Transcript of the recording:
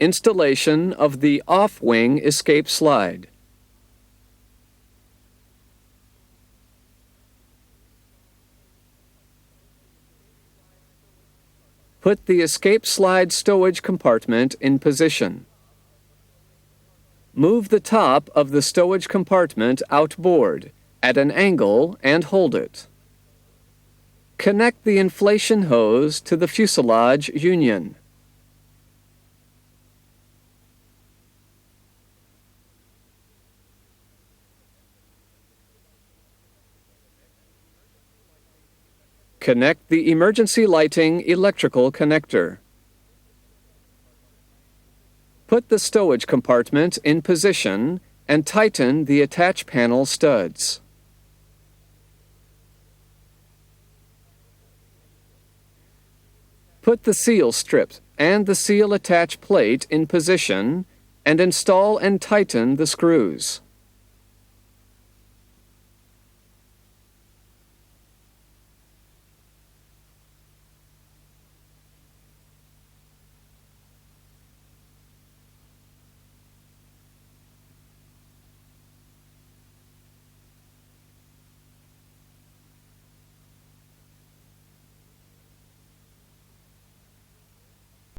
Installation of the off-wing escape slide. Put the escape slide stowage compartment in position. Move the top of the stowage compartment outboard at an angle and hold it. Connect the inflation hose to the fuselage union. Connect the emergency lighting electrical connector. Put the stowage compartment in position and tighten the attach panel studs. Put the seal strip and the seal attach plate in position and install and tighten the screws.